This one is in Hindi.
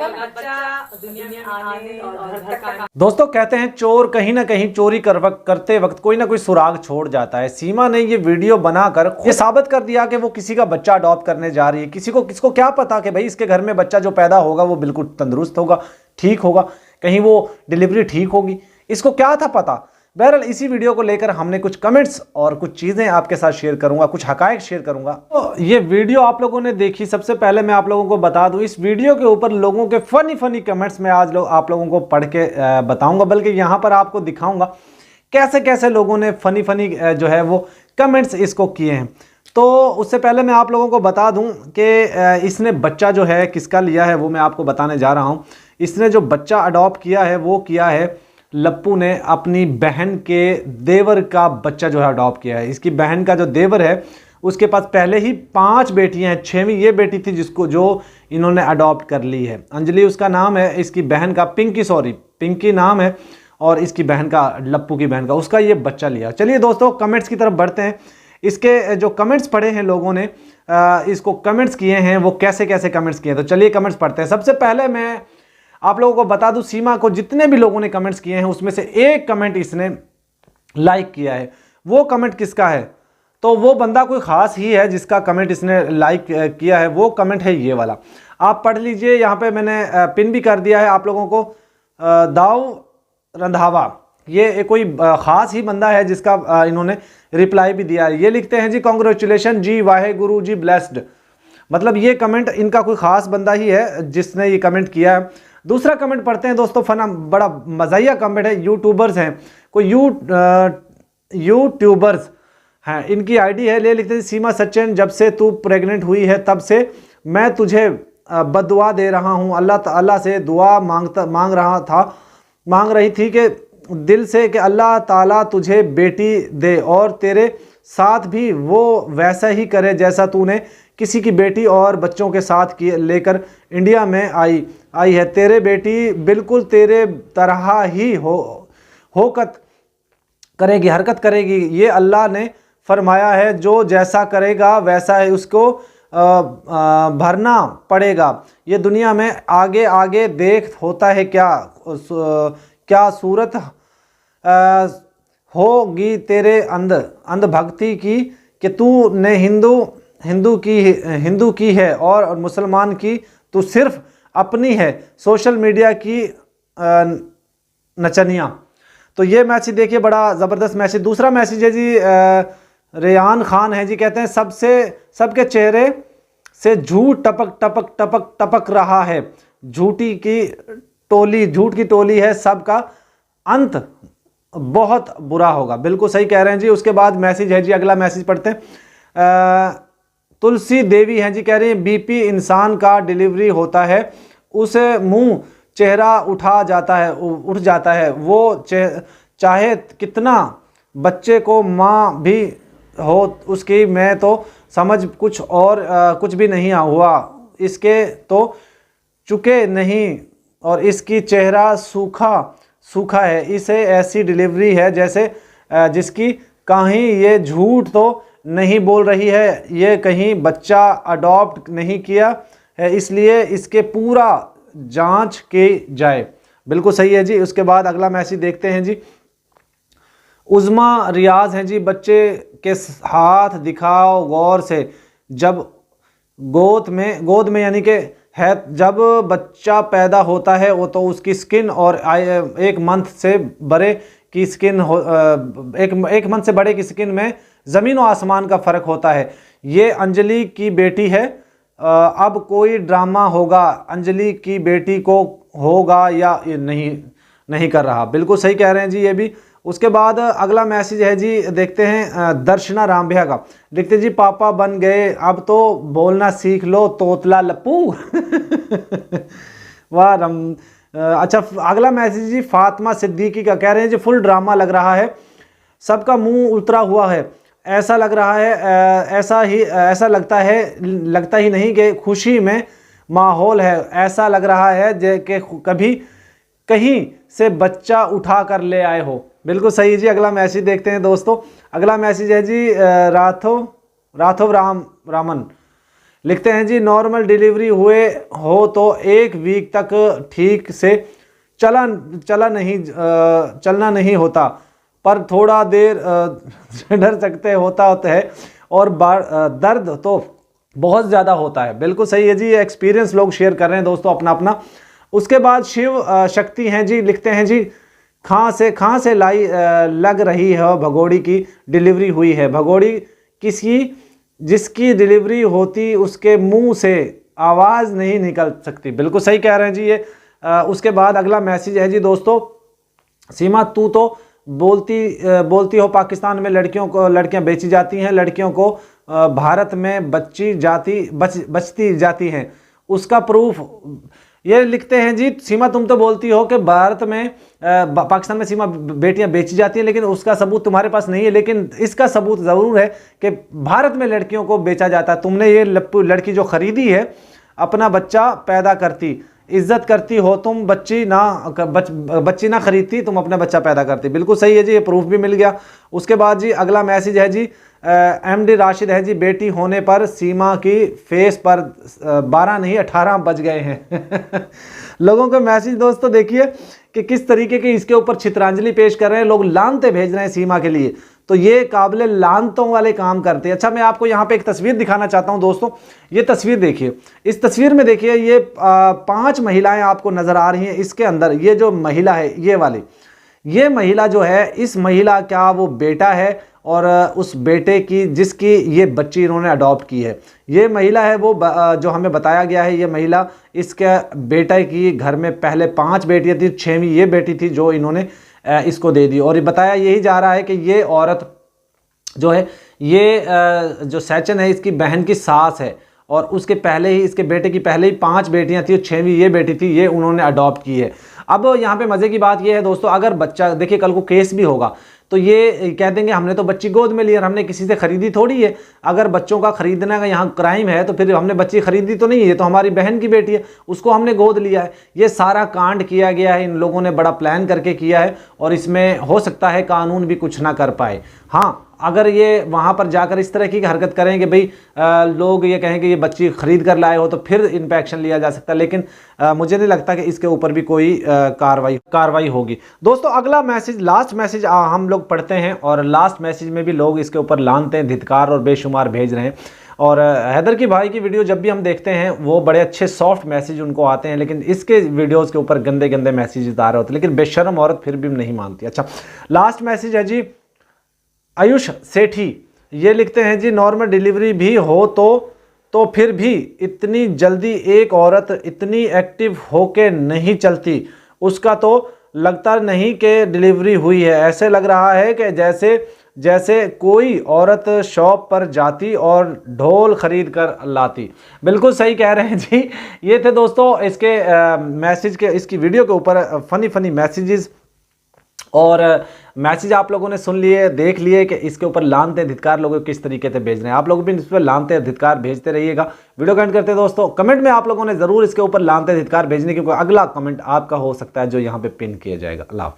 का बच्चा दुनिया में आने और घर का। दोस्तों कहते हैं चोर कहीं ना कहीं चोरी करते वक्त कोई ना कोई सुराग छोड़ जाता है। सीमा ने ये वीडियो बनाकर ये साबित कर दिया कि वो किसी का बच्चा अडॉप्ट करने जा रही है। किसको क्या पता कि भाई इसके घर में बच्चा जो पैदा होगा वो बिल्कुल तंदुरुस्त होगा, ठीक होगा, कहीं वो डिलीवरी ठीक होगी, इसको क्या था पता। बहरहाल इसी वीडियो को लेकर हमने कुछ कमेंट्स और कुछ चीज़ें आपके साथ शेयर करूंगा, कुछ हकायक शेयर करूंगा। तो ये वीडियो आप लोगों ने देखी, सबसे पहले मैं आप लोगों को बता दूं इस वीडियो के ऊपर लोगों के फनी कमेंट्स में आज आप लोगों को पढ़ के बताऊंगा, बल्कि यहाँ पर आपको दिखाऊंगा कैसे कैसे लोगों ने फनी जो है वो कमेंट्स इसको किए हैं। तो उससे पहले मैं आप लोगों को बता दूं कि इसने बच्चा जो है किसका लिया है वो मैं आपको बताने जा रहा हूँ। इसने जो बच्चा अडॉप्ट किया है वो किया है लप्पू ने अपनी बहन के देवर का बच्चा जो है अडॉप्ट किया है। इसकी बहन का जो देवर है उसके पास पहले ही 5 बेटियां हैं, 6वीं ये बेटी थी जिसको जो इन्होंने अडॉप्ट कर ली है। अंजलि उसका नाम है, इसकी बहन का पिंकी नाम है, और इसकी बहन का, लप्पू की बहन का, उसका ये बच्चा लिया। चलिए दोस्तों कमेंट्स की तरफ बढ़ते हैं। इसके जो कमेंट्स पढ़े हैं लोगों ने, इसको कमेंट्स किए हैं वो कैसे कैसे कमेंट्स किए, तो चलिए कमेंट्स पढ़ते हैं। सबसे पहले मैं आप लोगों को बता दूं सीमा को जितने भी लोगों ने कमेंट्स किए हैं उसमें से एक कमेंट इसने लाइक किया है। वो कमेंट किसका है? तो वो बंदा कोई ख़ास ही है जिसका कमेंट इसने लाइक किया है। वो कमेंट है ये वाला, आप पढ़ लीजिए। यहाँ पे मैंने पिन भी कर दिया है आप लोगों को। दाऊ रंधावा, ये कोई ख़ास ही बंदा है जिसका इन्होंने रिप्लाई भी दिया है। ये लिखते हैं जी कॉन्ग्रेचुलेशन जी, वाहे गुरु जी ब्लेस्ड। मतलब ये कमेंट इनका कोई ख़ास बंदा ही है जिसने ये कमेंट किया है। दूसरा कमेंट पढ़ते हैं दोस्तों, फना बड़ा मज़ाहिया कमेंट है। यूट्यूबर्स हैं कोई यूट्यूबर्स हैं, इनकी आईडी है। ले लिखते हैं सीमा सचिन, जब से तू प्रेग्नेंट हुई है तब से मैं तुझे बद्दुआ दे रहा हूँ। अल्लाह से दुआ मांग रही थी कि दिल से कि अल्लाह ताला तुझे बेटी दे और तेरे साथ भी वो वैसा ही करे जैसा तूने किसी की बेटी और बच्चों के साथ लेकर इंडिया में आई है। तेरे बेटी बिल्कुल तेरे तरह ही हरकत करेगी। ये अल्लाह ने फरमाया है, जो जैसा करेगा वैसा है उसको भरना पड़ेगा। ये दुनिया में आगे आगे देख होता है क्या सूरत होगी तेरे अंधभक्ति की कि तू ने हिंदू की है और मुसलमान की तो सिर्फ अपनी है, सोशल मीडिया की नचनिया। तो ये मैसेज देखिए, बड़ा ज़बरदस्त मैसेज। दूसरा मैसेज है जी रेयान खान है जी, कहते हैं सबके चेहरे से झूठ टपक रहा है। झूठ की टोली है, सबका अंत बहुत बुरा होगा। बिल्कुल सही कह रहे हैं जी। उसके बाद मैसेज है जी, अगला मैसेज पढ़ते हैं। तुलसी देवी हैं जी, कह रही हैं बीपी इंसान का डिलीवरी होता है उसे मुंह चेहरा उठ जाता है। वो चाहे कितना बच्चे को माँ भी हो उसकी, मैं तो समझ कुछ भी नहीं हुआ इसके तो चुके नहीं, और इसकी चेहरा सूखा है। इसे ऐसी डिलीवरी है जैसे जिसकी कहीं ये झूठ तो नहीं बोल रही है, ये कहीं बच्चा अडॉप्ट नहीं किया है, इसलिए इसके पूरा जांच की जाए। बिल्कुल सही है जी। उसके बाद अगला मैसेज देखते हैं जी। उज़मा रियाज हैं जी, बच्चे के हाथ दिखाओ गौर से। जब गोद में यानी कि है, जब बच्चा पैदा होता है वो तो उसकी स्किन और 1 मंथ से बड़े की स्किन एक मंथ से बड़े की स्किन में ज़मीन और आसमान का फ़र्क होता है। ये अंजलि की बेटी है, अब कोई ड्रामा होगा अंजलि की बेटी को होगा या नहीं कर रहा। बिल्कुल सही कह रहे हैं जी ये भी। उसके बाद अगला मैसेज है जी, देखते हैं दर्शना रामबिया का। देखते जी पापा बन गए, अब तो बोलना सीख लो तोतला लप्पू। वाह अच्छा, अगला मैसेज जी फातिमा सिद्दीकी का, कह रहे हैं जी फुल ड्रामा लग रहा है, सबका मुंह उतरा हुआ है, ऐसा लग रहा है ऐसा लगता ही नहीं कि खुशी में माहौल है। ऐसा लग रहा है कि कभी कहीं से बच्चा उठा कर ले आए हो। बिल्कुल सही जी। अगला मैसेज देखते हैं दोस्तों। अगला मैसेज है जी राघव रामन लिखते हैं जी नॉर्मल डिलीवरी हुए हो तो 1 वीक तक ठीक से चलना नहीं होता, पर थोड़ा देर डर सकते होता है और दर्द तो बहुत ज़्यादा होता है। बिल्कुल सही है जी, ये एक्सपीरियंस लोग शेयर कर रहे हैं दोस्तों अपना अपना। उसके बाद शिव शक्ति हैं जी, लिखते हैं जी खां से लाई लग रही है, भगोड़ी की डिलीवरी हुई है। भगोड़ी जिसकी डिलीवरी होती उसके मुंह से आवाज़ नहीं निकल सकती। बिल्कुल सही कह रहे हैं जी ये। उसके बाद अगला मैसेज है जी दोस्तों, सीमा तू तो बोलती हो पाकिस्तान में लड़कियां बेची जाती हैं, लड़कियों को भारत में बचती जाती हैं, उसका प्रूफ। ये लिखते हैं जी सीमा तुम तो बोलती हो कि भारत में पाकिस्तान में सीमा बेटियां बेची जाती हैं, लेकिन उसका सबूत तुम्हारे पास नहीं है। लेकिन इसका सबूत ज़रूर है कि भारत में लड़कियों को बेचा जाता है। तुमने ये लड़की जो खरीदी है अपना बच्चा पैदा करती, इज्जत करती हो तुम, बच्ची ना खरीदती, तुम अपना बच्चा पैदा करती। बिल्कुल सही है जी, ये प्रूफ भी मिल गया। उसके बाद जी अगला मैसेज है जी MD राशिद है जी, बेटी होने पर सीमा की फेस पर 12 नहीं 18 बज गए हैं। लोगों के मैसेज दोस्तों देखिए कि किस तरीके के इसके ऊपर चित्रांजलि पेश कर रहे हैं लोग, लानते भेज रहे हैं सीमा के लिए। तो ये काबिले लानतों वाले काम करते हैं। अच्छा, मैं आपको यहाँ पे एक तस्वीर दिखाना चाहता हूँ दोस्तों। ये तस्वीर देखिए, इस तस्वीर में देखिए ये 5 महिलाएं आपको नजर आ रही हैं। इसके अंदर ये जो महिला है ये वाली, ये महिला जो है, इस महिला का वो बेटा है और उस बेटे की जिसकी ये बच्ची इन्होंने अडॉप्ट की है, ये महिला है वो जो हमें बताया गया है। ये महिला इसके बेटे की घर में पहले 5 बेटियां थी, 6वीं ये बेटी थी जो इन्होंने इसको दे दी। और ये बताया यही जा रहा है कि ये औरत जो है ये जो सैचन है इसकी बहन की सास है और उसके पहले ही इसके बेटे की पहले ही 5 बेटियां थी और 6वीं ये बेटी थी, ये उन्होंने अडॉप्ट की है। अब यहाँ पे मज़े की बात ये है दोस्तों, अगर बच्चा देखिए कल को केस भी होगा तो ये कह देंगे हमने तो बच्ची गोद में ली और हमने किसी से खरीदी थोड़ी है। अगर बच्चों का खरीदने का यहाँ क्राइम है तो फिर हमने बच्ची खरीदी तो नहीं है, तो हमारी बहन की बेटी है, उसको हमने गोद लिया है। ये सारा कांड किया गया है, इन लोगों ने बड़ा प्लान करके किया है और इसमें हो सकता है कानून भी कुछ ना कर पाए। हाँ, अगर ये वहाँ पर जाकर इस तरह की हरकत करेंगे भाई लोग ये कहेंगे ये बच्ची खरीद कर लाए हो, तो फिर इन पर एक्शन लिया जा सकता है। लेकिन मुझे नहीं लगता कि इसके ऊपर भी कोई कार्रवाई होगी। दोस्तों अगला मैसेज, लास्ट मैसेज हम लोग पढ़ते हैं और लास्ट मैसेज में भी लोग इसके ऊपर लानते हैं, धिक्कार और बेशुमार भेज रहे हैं। और हैदर की भाई की वीडियो जब भी हम देखते हैं वो बड़े अच्छे सॉफ्ट मैसेज उनको आते हैं, लेकिन इसके वीडियोज़ के ऊपर गंदे गंदे मैसेज आ रहे होते हैं, लेकिन बेशर्म औरत फिर भी नहीं मानती। अच्छा, लास्ट मैसेज है जी आयुष सेठी, ये लिखते हैं जी नॉर्मल डिलीवरी भी हो तो फिर भी इतनी जल्दी एक औरत इतनी एक्टिव होके नहीं चलती, उसका तो लगता नहीं कि डिलीवरी हुई है। ऐसे लग रहा है कि जैसे कोई औरत शॉप पर जाती और ढोल खरीद कर लाती। बिल्कुल सही कह रहे हैं जी। ये थे दोस्तों इसके मैसेज के, इसकी वीडियो के ऊपर फनी मैसेजेस और मैसेज आप लोगों ने सुन लिए, देख लिए कि इसके ऊपर लानते धिक्कार लोगों किस तरीके से भेज रहे हैं। आप लोग भी इस पर लानते धिक्कार भेजते रहिएगा। वीडियो कमेंट करते दोस्तों, कमेंट में आप लोगों ने ज़रूर इसके ऊपर लानते धिक्कार भेजने की, अगला कमेंट आपका हो सकता है जो यहाँ पे पिन किया जाएगा। अल्लाह।